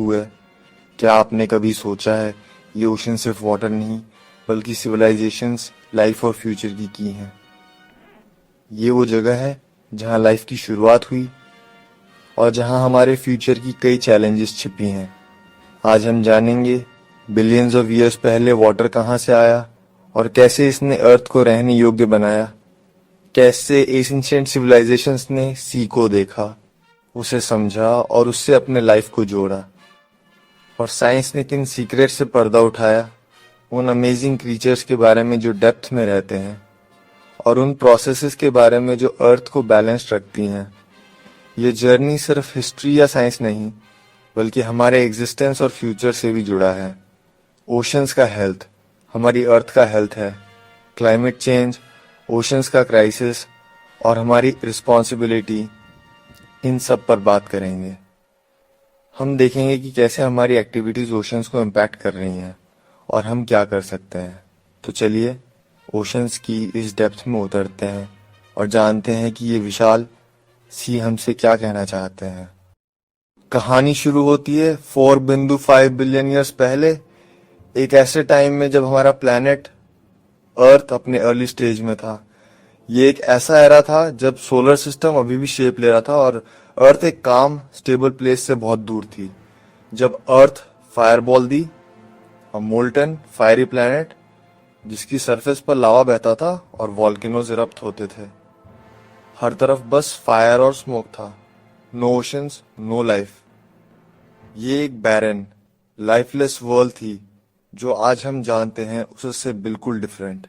True है? क्या आपने कभी सोचा है ये ओशन सिर्फ वाटर नहीं बल्कि सिविलाइजेशंस, लाइफ और फ्यूचर की हैं? ये वो जगह है जहाँ लाइफ की शुरुआत हुई और जहाँ हमारे फ्यूचर की कई चैलेंजेस छिपी हैं। आज हम जानेंगे बिलियंस ऑफ ईयर्स पहले वाटर कहाँ से आया और कैसे इसने अर्थ को रहने योग्य बनाया। कैसे एशियंट सिविलाइजेशंस ने सी को देखा, उसे समझा और उससे अपने लाइफ को जोड़ा। और साइंस ने किन सीक्रेट से पर्दा उठाया, उन अमेजिंग क्रीचर्स के बारे में जो डेप्थ में रहते हैं और उन प्रोसेसेस के बारे में जो अर्थ को बैलेंस्ड रखती हैं। ये जर्नी सिर्फ हिस्ट्री या साइंस नहीं बल्कि हमारे एग्जिस्टेंस और फ्यूचर से भी जुड़ा है। ओशंस का हेल्थ हमारी अर्थ का हेल्थ है, क्लाइमेट चेंज, ओशंस का क्राइसिस और हमारी रिस्पॉन्सिबिलिटी, इन सब पर बात करेंगे। हम देखेंगे कि कैसे हमारी एक्टिविटीज ओशंस को इम्पैक्ट कर रही हैं और हम क्या कर सकते हैं। तो चलिए ओशंस की इस डेप्थ में उतरते हैं और जानते हैं कि ये विशाल सी हमसे क्या कहना चाहते हैं। कहानी शुरू होती है 4.5 बिलियन ईयर्स पहले, एक ऐसे टाइम में जब हमारा प्लैनेट अर्थ अपने अर्ली स्टेज में था। ये एक ऐसा एरा था जब सोलर सिस्टम अभी भी शेप ले रहा था और अर्थ एक काम स्टेबल प्लेस से बहुत दूर थी। जब अर्थ फायरबॉल दी, अ मोल्टन फायरी प्लैनेट जिसकी सरफेस पर लावा बहता था और वॉल्केनोज इरप्ट होते थे। हर तरफ बस फायर और स्मोक था, नो ओशंस, नो लाइफ। ये एक बैरन, लाइफलेस वर्ल्ड थी जो आज हम जानते हैं उससे बिल्कुल डिफरेंट।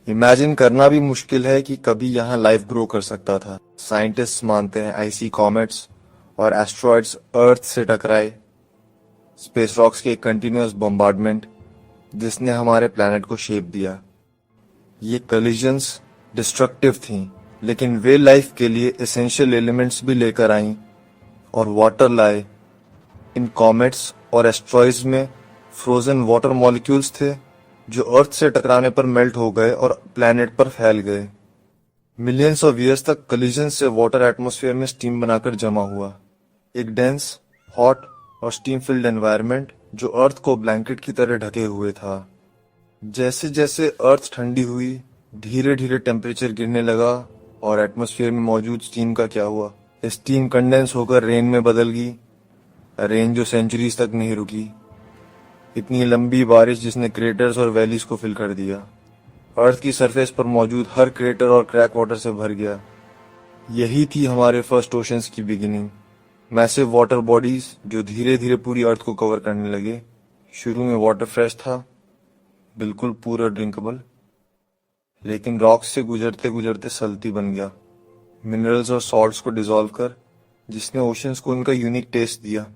इमेजिन करना भी मुश्किल है कि कभी यहाँ लाइफ ग्रो कर सकता था। साइंटिस्ट्स मानते हैं आइसी कॉमेट्स और एस्ट्रॉइड्स अर्थ से टकराए, स्पेस रॉक्स के कंटिन्यूअस बम्बार्डमेंट जिसने हमारे प्लैनेट को शेप दिया। ये कलिजन्स डिस्ट्रक्टिव थीं, लेकिन वे लाइफ के लिए एसेंशियल एलिमेंट्स भी लेकर आईं और वाटर लाए। इन कॉमेट्स और एस्ट्रॉइड्स में फ्रोजन वाटर मॉलिक्यूल्स थे जो अर्थ से टकराने पर मेल्ट हो गए और प्लैनेट पर फैल गए। मिलियंस ऑफ ईयर्स तक कलिजन से वाटर एटमॉस्फेयर में स्टीम बनाकर जमा हुआ, एक डेंस, हॉट और स्टीम फिल्ड एनवायरनमेंट जो अर्थ को ब्लैंकेट की तरह ढके हुए था। जैसे जैसे अर्थ ठंडी हुई, धीरे धीरे टेम्परेचर गिरने लगा और एटमॉस्फेयर में मौजूद स्टीम का क्या हुआ? स्टीम कंडेंस होकर रेन में बदल गई, रेन जो सेंचुरीज तक नहीं रुकी। इतनी लंबी बारिश जिसने क्रेटर्स और वैलीज को फिल कर दिया। अर्थ की सरफेस पर मौजूद हर क्रेटर और क्रैक वाटर से भर गया। यही थी हमारे फर्स्ट ओशंस की बिगिनिंग, मैसिव वाटर बॉडीज जो धीरे धीरे पूरी अर्थ को कवर करने लगे। शुरू में वाटर फ्रेश था, बिल्कुल पूरा ड्रिंकेबल, लेकिन रॉक्स से गुजरते गुजरते सल्टी बन गया, मिनरल्स और सॉल्ट्स को डिसॉल्व कर, जिसने ओशंस को उनका यूनिक टेस्ट दिया।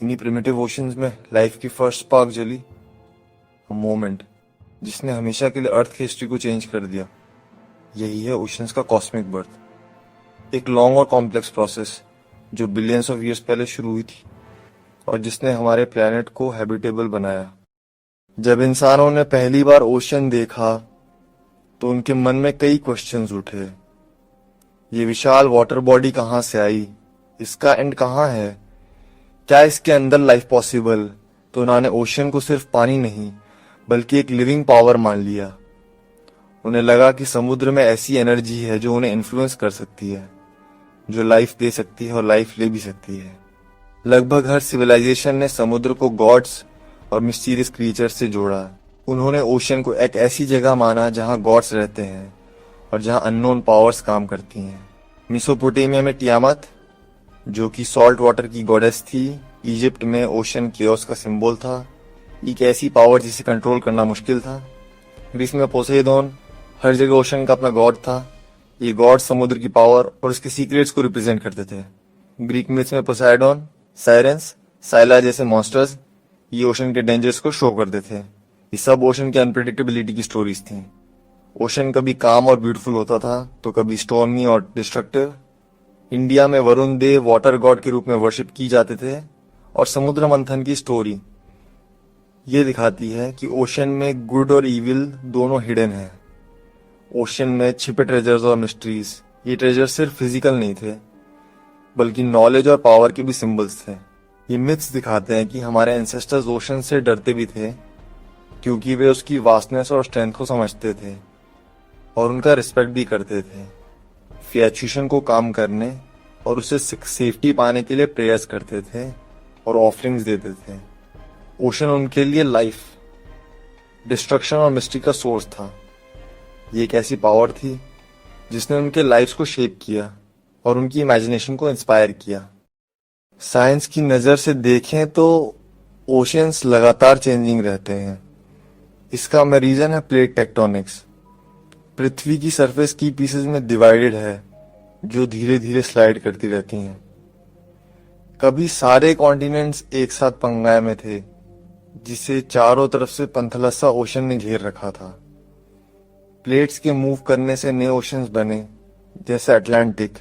इन्हीं प्रिमिटिव ओशंस में लाइफ की फर्स्ट स्पार्क जली, मोमेंट जिसने हमेशा के लिए अर्थ की हिस्ट्री को चेंज कर दिया। यही है ओशंस का कॉस्मिक बर्थ, एक लॉन्ग और कॉम्प्लेक्स प्रोसेस जो बिलियंस ऑफ ईयर्स पहले शुरू हुई थी और जिसने हमारे प्लैनेट को हैबिटेबल बनाया। जब इंसानों ने पहली बार ओशन देखा तो उनके मन में कई क्वेश्चंस उठे। ये विशाल वाटर बॉडी कहाँ से आई? इसका एंड कहाँ है? क्या इसके अंदर लाइफ पॉसिबल? तो उन्होंने ओशन को सिर्फ पानी नहीं बल्कि एक लिविंग पावर मान लिया। उन्हें लगा कि समुद्र में ऐसी एनर्जी है जो उन्हें इन्फ्लुएंस कर सकती है, जो लाइफ दे सकती है और लाइफ ले भी सकती है। लगभग हर सिविलाइजेशन ने समुद्र को गॉड्स और मिस्टीरियस क्रीचर्स से जोड़ा। उन्होंने ओशन को एक ऐसी जगह माना जहां गॉड्स रहते हैं और जहां अननोन पावर्स काम करती हैं। मेसोपोटामिया में टियामत जो कि सॉल्ट वाटर की गॉडेस थी, इजिप्ट में ओशन केओस का सिंबल था, एक ऐसी पावर जिसे कंट्रोल करना मुश्किल था। ग्रीस में पोसेइडोन, हर जगह ओशन का अपना गॉड था। ये गॉड समुद्र की पावर और उसके सीक्रेट्स को रिप्रेजेंट करते थे। ग्रीक मिथ्स में पोसाइडोन, साइरेंस, साइला जैसे मॉन्स्टर्स ये ओशन के डेंजर्स को शो करते थे। ये सब ओशन की अनप्रेडिक्टेबिलिटी की स्टोरीज थी। ओशन कभी काम और ब्यूटीफुल होता था तो कभी स्टॉर्मी और डिस्ट्रक्टिव। इंडिया में वरुण देव वाटर गॉड के रूप में वर्शिप की जाते थे और समुद्र मंथन की स्टोरी ये दिखाती है कि ओशन में गुड और इविल दोनों हिडन है। ओशन में छिपे ट्रेजर्स और मिस्ट्रीज। ये ट्रेजर सिर्फ फिजिकल नहीं थे बल्कि नॉलेज और पावर के भी सिंबल्स थे। ये मिथ्स दिखाते हैं कि हमारे एंसेस्टर्स ओशन से डरते भी थे क्योंकि वे उसकी वास्टनेस और स्ट्रेंथ को समझते थे और उनका रिस्पेक्ट भी करते थे। क्रिएशन को काम करने और उसे सेफ्टी पाने के लिए प्रेयर्स करते थे और ऑफरिंग्स देते थे। ओशन उनके लिए लाइफ, डिस्ट्रक्शन और मिस्ट्री का सोर्स था। ये एक ऐसी पावर थी जिसने उनके लाइफ्स को शेप किया और उनकी इमेजिनेशन को इंस्पायर किया। साइंस की नजर से देखें तो ओशियंस लगातार चेंजिंग रहते हैं। इसका मैं रीजन है प्लेट टेक्टोनिक्स। पृथ्वी की सरफेस की पीसेस में डिवाइडेड है जो धीरे धीरे स्लाइड करती रहती हैं। कभी सारे कॉन्टिनेंट्स एक साथ पंगाए में थे जिसे चारों तरफ से पंथलसा ओशन ने घेर रखा था। प्लेट्स के मूव करने से नए ओशंस बने जैसे अटलांटिक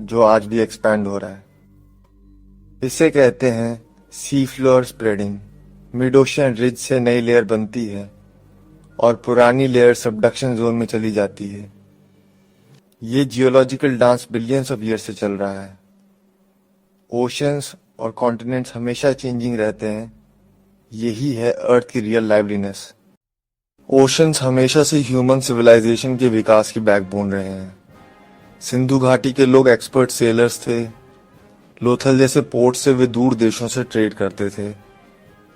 जो आज भी एक्सपैंड हो रहा है। इसे कहते हैं sea floor spreading. Mid ocean ridge से नई लेयर बनती है और पुरानी लेयर सबडक्शन जोन में चली जाती है। ये geological dance billions of year से चल रहा है। ओशंस और कॉन्टिनेंट्स हमेशा चेंजिंग रहते हैं। यही है अर्थ की रियल लाइवलीनेस। ओशंस हमेशा से ह्यूमन सिविलाइजेशन के विकास की बैकबोन रहे हैं। सिंधु घाटी के लोग एक्सपर्ट सेलर्स थे। लोथल जैसे पोर्ट से वे दूर देशों से ट्रेड करते थे।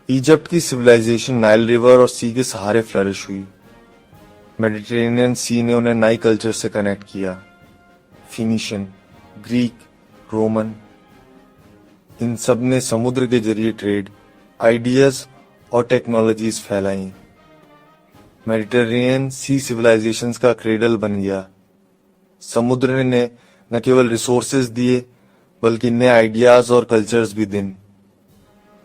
इजिप्ट की सिविलाइजेशन नाइल रिवर और सी के सहारे फ्लरिश हुई। मेडिटेरेनियन सी ने उन्हें नई कल्चर से कनेक्ट किया। फिनिशियन, ग्रीक, रोमन, इन सब ने समुद्र के जरिए ट्रेड, आइडियाज और टेक्नोलॉजीज फैलाई। मेडिटेरेनियन सी सिविलाइजेशंस का क्रेडल बन गया। समुद्र ने न केवल रिसोर्सेज दिए बल्कि नए आइडियाज और कल्चर्स भी दिन।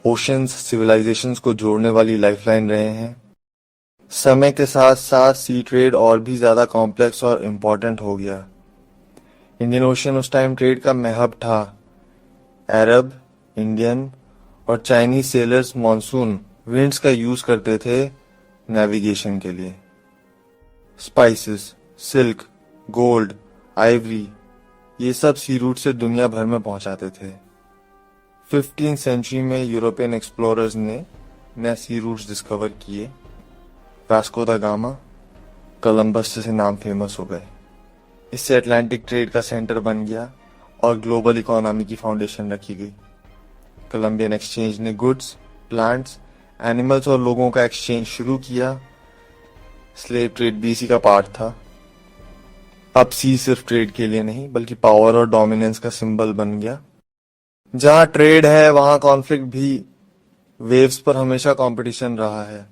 ओशंस सिविलाइजेशंस को जोड़ने वाली लाइफलाइन रहे हैं। समय के साथ साथ सी ट्रेड और भी ज्यादा कॉम्प्लेक्स और इम्पोर्टेंट हो गया। इंडियन ओशन उस टाइम ट्रेड का महब था। अरब, इंडियन और चाइनीज सेलर्स मॉनसून विंड्स का यूज करते थे नेविगेशन के लिए। स्पाइसेस, सिल्क, गोल्ड, आइवरी, ये सब सी रूट से दुनिया भर में पहुंचाते थे। 15th सेंचुरी में यूरोपियन एक्सप्लोरर्स ने नए सी रूट्स डिस्कवर किए। वास्को दा गामा, कोलंबस जैसे नाम फेमस हो गए। इससे अटलांटिक ट्रेड का सेंटर बन गया और ग्लोबल इकोनॉमी की फाउंडेशन रखी गई। कोलंबियन एक्सचेंज ने गुड्स, प्लांट्स, एनिमल्स और लोगों का एक्सचेंज शुरू किया। स्लेव ट्रेड भी इसी का पार्ट था। अब सी सिर्फ ट्रेड के लिए नहीं बल्कि पावर और डोमिनेंस का सिंबल बन गया। जहां ट्रेड है वहां कॉन्फ्लिक्ट भी। वेव्स पर हमेशा कंपटीशन रहा है।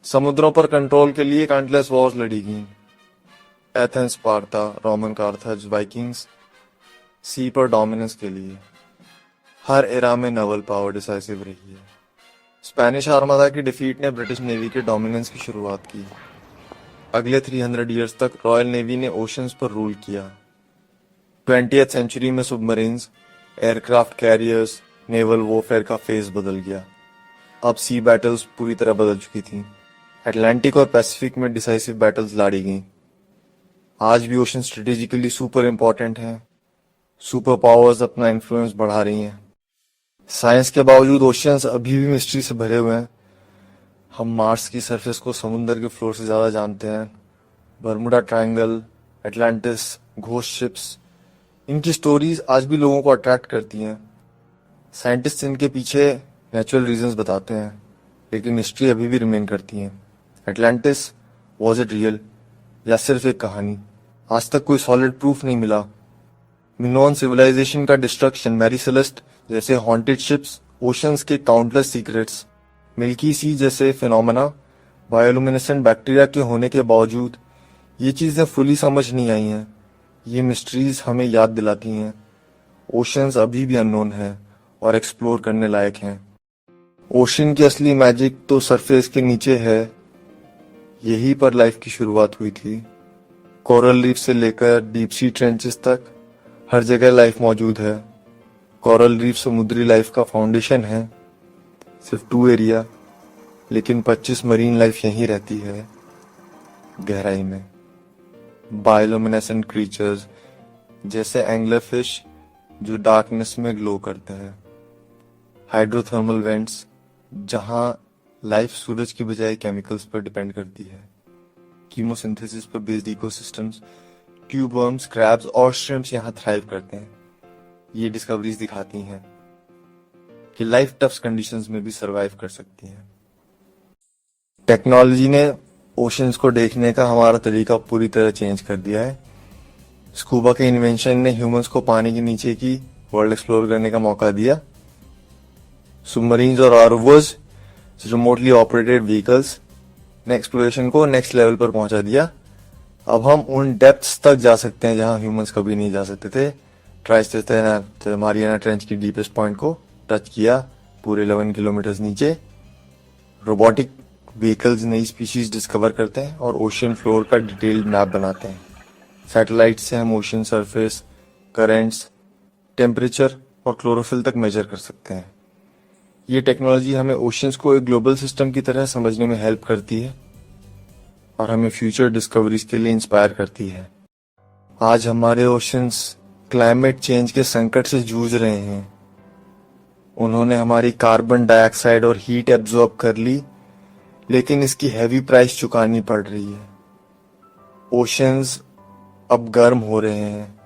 समुद्रों पर कंट्रोल के लिए काउंटलेस वॉर्स लड़ी गई। Athens, Sparta, Roman Carthage, Vikings, sea पर डोमिनेंस के लिए। हर एरा में नवल पावर डिसाइसिव रही है। स्पेनिश आर्मादा की डिफीट ने ब्रिटिश नेवी के डोमिनेंस की शुरुआत की। अगले 300 ईयर्स तक रॉयल नेवी ने ओशंस पर रूल किया। 20th सेंचुरी में submarines, aircraft carriers, naval warfare का फेज बदल गया। अब सी बैटल्स पूरी तरह बदल चुकी थी। अटलांटिक और पैसिफिक में डिसाइसिव बैटल्स लड़ी गई। आज भी ओशन स्ट्रेटेजिकली सुपर इंपॉर्टेंट हैं। सुपर पावर्स अपना इन्फ्लुएंस बढ़ा रही हैं। साइंस के बावजूद ओशियंस अभी भी मिस्ट्री से भरे हुए हैं। हम मार्स की सरफेस को समुद्र के फ्लोर से ज्यादा जानते हैं। Bermuda triangle, Atlantis, ghost ships, इनकी स्टोरीज आज भी लोगों को अट्रैक्ट करती हैं। साइंटिस्ट इनके पीछे नेचुरल रीजंस बताते हैं लेकिन मिस्ट्री अभी भी रिमेन करती है। अटलांटिस, वॉज इट रियल या सिर्फ एक कहानी? आज तक कोई सॉलिड प्रूफ नहीं मिला। मिनोन सिविलाइजेशन का डिस्ट्रक्शन, मैरी सेलेस्ट जैसे हॉन्टेड शिप्स, ओशंस के काउंटलेस सीक्रेट्स, मिल्की सी जैसे फिनोमेना, बायोलुमिनेसेंट बैक्टीरिया के होने के बावजूद ये चीजें फुली समझ नहीं आई हैं। ये मिस्ट्रीज हमें याद दिलाती हैं ओशंस अभी भी अननोन है और एक्सप्लोर करने लायक हैं। ओशन की असली मैजिक तो सरफेस के नीचे है। यहीं पर लाइफ की शुरुआत हुई थी। कोरल रीफ से लेकर डीप सी ट्रेंचेस तक हर जगह लाइफ मौजूद है। कोरल रीफ समुद्री लाइफ का फाउंडेशन है। सिर्फ 2 एरिया, लेकिन 25 मरीन लाइफ यहीं रहती है गहराई में। बायोलुमिनेसेंट क्रीचर्स जैसे एंगलर फिश जो डार्कनेस में ग्लो करते हैं। हाइड्रोथर्मल वेंट्स, जहां लाइफ सूरज की बजाय केमिकल्स पर डिपेंड करती है, कीमोसिंथेसिस पर based ecosystems, tube worms, crabs और श्रिम्प्स यहाँ थ्राइव करते हैं। ये डिस्कवरीज दिखाती हैं कि लाइफ टफ कंडीशंस में भी सरवाइव कर सकती है। टेक्नोलॉजी ने ओशंस को देखने का हमारा तरीका पूरी तरह चेंज कर दिया है। स्कूबा के इन्वेंशन ने ह्यूमंस को पानी के नीचे की वर्ल्ड एक्सप्लोर करने का मौका दिया। सबमरीन्स और आरओवर्स, रिमोटली ऑपरेटेड व्हीकल्स ने एक्सप्लोरेशन को नेक्स्ट लेवल पर पहुंचा दिया। अब हम उन डेप्थ्स तक जा सकते हैं जहां ह्यूमंस कभी नहीं जा सकते थे। मारियाना ट्रेंच की डीपेस्ट पॉइंट को टच किया, पूरे 11 किलोमीटर नीचे। रोबोटिक व्हीकल्स नई स्पीशीज डिस्कवर करते हैं और ओशन फ्लोर का डिटेल्ड मैप बनाते हैं। सैटेलाइट से हम ओशन सरफेस, करेंट्स, टेम्परेचर और क्लोरोफिल तक मेजर कर सकते हैं। ये टेक्नोलॉजी हमें ओशंस को एक ग्लोबल सिस्टम की तरह समझने में हेल्प करती है और हमें फ्यूचर डिस्कवरीज के लिए इंस्पायर करती है। आज हमारे ओशंस क्लाइमेट चेंज के संकट से जूझ रहे हैं। उन्होंने हमारी कार्बन डाइऑक्साइड और हीट एब्जॉर्ब कर ली, लेकिन इसकी हैवी प्राइस चुकानी पड़ रही है। ओशंस अब गर्म हो रहे हैं।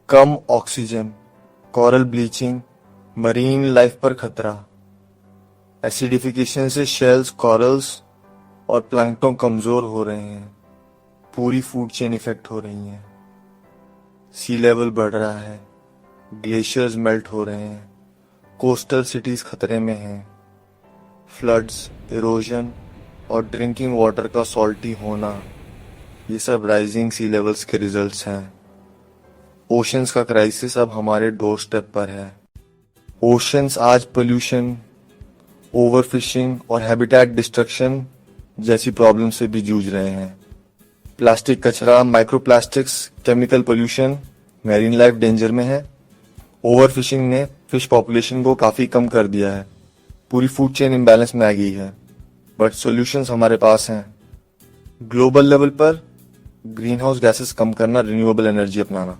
कम oxygen, coral bleaching, marine life पर खतरा। एसिडिफिकेशन से शेल्स, कोरल्स और प्लैंक्टन कमजोर हो रहे हैं। पूरी फूड चेन इफेक्ट हो रही है। सी लेवल बढ़ रहा है, ग्लेशियर्स मेल्ट हो रहे हैं, कोस्टल सिटीज खतरे में हैं। फ्लड्स, इरोजन और ड्रिंकिंग वाटर का सॉल्टी होना, ये सब राइजिंग सी लेवल्स के रिजल्ट्स हैं। ओशंस का क्राइसिस अब हमारे डोर स्टेप पर है। ओशंस आज पोल्यूशन, ओवरफिशिंग और हैबिटेट डिस्ट्रक्शन जैसी प्रॉब्लम से भी जूझ रहे हैं। प्लास्टिक कचरा, microplastics, chemical pollution, marine life danger में है। ओवरफिशिंग ने फिश पॉपुलेशन को काफी कम कर दिया है। पूरी फूड चेन इम्बैलेंस में आ गई है, बट सॉल्यूशंस हमारे पास हैं। ग्लोबल लेवल पर ग्रीन हाउस गैसेस कम करना, रिन्यूएबल एनर्जी अपनाना।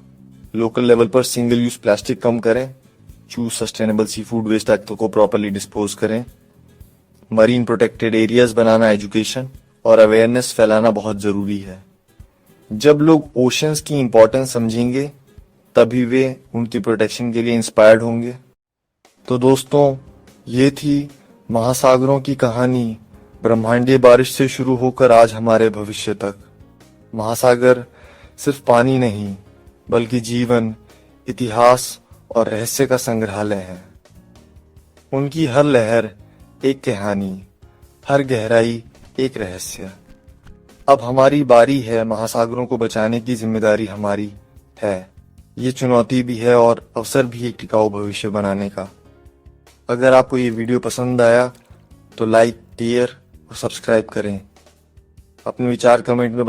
लोकल लेवल पर सिंगल यूज प्लास्टिक कम करें, choose sustainable sea food waste को प्रॉपरली डिस्पोज करें। मरीन प्रोटेक्टेड एरियाज बनाना, एजुकेशन और अवेयरनेस फैलाना बहुत जरूरी है। जब लोग ओशंस की इंपॉर्टेंस समझेंगे, तभी वे उनकी प्रोटेक्शन के लिए इंस्पायर्ड होंगे। तो दोस्तों, ये थी महासागरों की कहानी, ब्रह्मांडीय बारिश से शुरू होकर आज हमारे भविष्य तक। महासागर सिर्फ पानी नहीं, बल्कि जीवन, इतिहास और रहस्य का संग्रहालय है। उनकी हर लहर एक कहानी, हर गहराई एक रहस्य। अब हमारी बारी है, महासागरों को बचाने की जिम्मेदारी हमारी है। ये चुनौती भी है और अवसर भी एक टिकाऊ भविष्य बनाने का। अगर आपको ये वीडियो पसंद आया तो लाइक, शेयर और सब्सक्राइब करें। अपने विचार कमेंट में